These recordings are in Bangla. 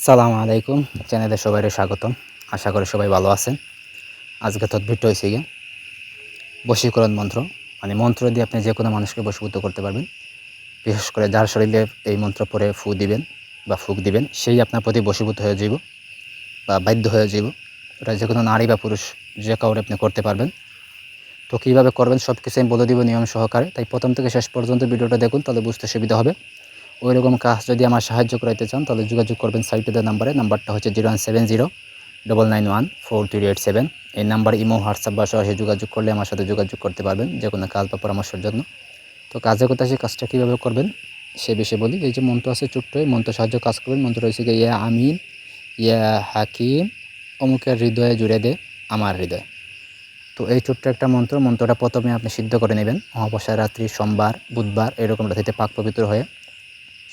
আসসালামু আলাইকুম, চ্যানেলে সবাইকে স্বাগতম। আশা করি সবাই ভালো আছেন। আজকে তদবিরটা হয়েছে গিয়ে বশীকরণ মন্ত্র, মানে মন্ত্র দিয়ে আপনি যে কোনো মানুষকে বশীভূত করতে পারবেন। বিশেষ করে যার শরীরে এই মন্ত্র পড়ে ফু দিবেন বা ফুঁক দিবেন, সেই আপনার প্রতি বশীভূত হয়ে যাইব বা বাধ্য হয়ে যাইব। এটা যে কোনো নারী বা পুরুষ যে কাউরে আপনি করতে পারবেন। তো কীভাবে করবেন সব কিছু আমি বলে দিব নিয়ম সহকারে, তাই প্রথম থেকে শেষ পর্যন্ত ভিডিওটা দেখুন, তাহলে বুঝতে সুবিধা হবে। ওই রকম কাজ যদি আমার সাহায্য করাইতে চান তাহলে যোগাযোগ করবেন সাইটে দেওয়া নাম্বারে। নাম্বারটা হচ্ছে 017099143887। এই নাম্বার ইমো, হোয়াটসঅ্যাপ বা সরাসরি যোগাযোগ করলে আমার সাথে যোগাযোগ করতে পারবেন যে কোনো কাজ বা পরামর্শের জন্য। তো কাজের কথা, সেই কাজটা কীভাবে করবেন সে বিষয়ে বলি। এই যে মন্ত্র আছে ছোট্ট, এই মন্ত্র সাহায্য কাজ করবেন। মন্ত্র রয়েছে কি, ইয়া আমিন, ইয়া হাকিম, অমুকের হৃদয়ে জুড়ে দে আমার হৃদয়। তো এই ছোট্ট একটা মন্ত্রটা প্রথমে আপনি সিদ্ধ করে নেবেন। অমাবস্যা রাত্রি, সোমবার, বুধবার এরকম রাত্রিতে পাক পবিত্র হয়ে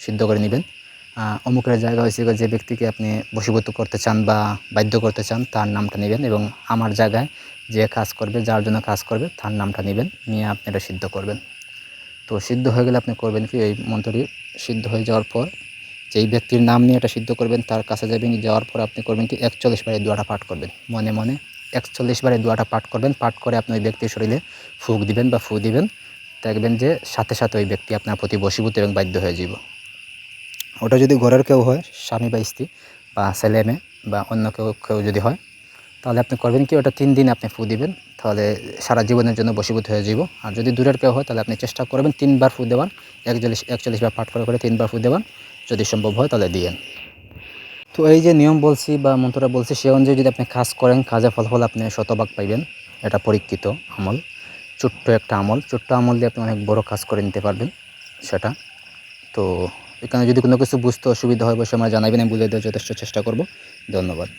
সিদ্ধ করে নেবেন। অমুকের জায়গা হয়েছে যে ব্যক্তিকে আপনি বশীভূত করতে চান বা বাধ্য করতে চান তার নামটা নেবেন, এবং আমার জায়গায় যে কাজ করবে, যার জন্য কাজ করবে তার নামটা নেবেন, নিয়ে আপনি এটা সিদ্ধ করবেন। তো সিদ্ধ হয়ে গেলে আপনি করবেন কি, এই মন্ত্রটি সিদ্ধ হয়ে যাওয়ার পর যেই ব্যক্তির নাম নিয়ে এটা সিদ্ধ করবেন তার কাছে যাবেন। যাওয়ার পর আপনি করবেন কি, 41 বারে দোয়াটা পাঠ করবেন। মনে মনে 41 বারে দোয়াটা পাঠ করবেন। পাঠ করে আপনি ওই ব্যক্তির শরীরে ফুঁক দিবেন বা ফু দিবেন। দেখবেন যে সাথে সাথে ওই ব্যক্তি আপনার প্রতি বশীভূত এবং বাধ্য হয়ে যাব। ওটা যদি ঘরের কেউ হয়, স্বামী বা স্ত্রী বা ছেলে মেয়ে বা অন্য কেউ যদি হয়, তাহলে আপনি করবেন কি, ওটা 3 দিন আপনি ফু দিবেন, তাহলে সারা জীবনের জন্য বশীভূত হয়ে যাব। আর যদি দূরের কেউ হয় তাহলে আপনি চেষ্টা করবেন 3 বার ফু দেওয়ার। 41 বার পাঠ করে 3 বার ফু দেওয়ার, যদি সম্ভব হয় তাহলে দিয়েন। তো এই যে নিয়ম বলছি বা মন্ত্রটা বলছি, সে অনুযায়ী যদি আপনি কাজ করেন, কাজের ফলাফল আপনি শতভাগ পাইবেন। এটা পরীক্ষিত আমল, ছোট্ট একটা আমল। ছোট্ট আমল দিয়ে আপনি অনেক বড় কাজ করে নিতে পারবেন সেটা। তো এখানে যদি কোনো কিছু বুঝতে অসুবিধা হয় অবশ্যই আমার জানাবেন, আমি বুঝিয়ে দেওয়ার যথেষ্ট চেষ্টা করব। ধন্যবাদ।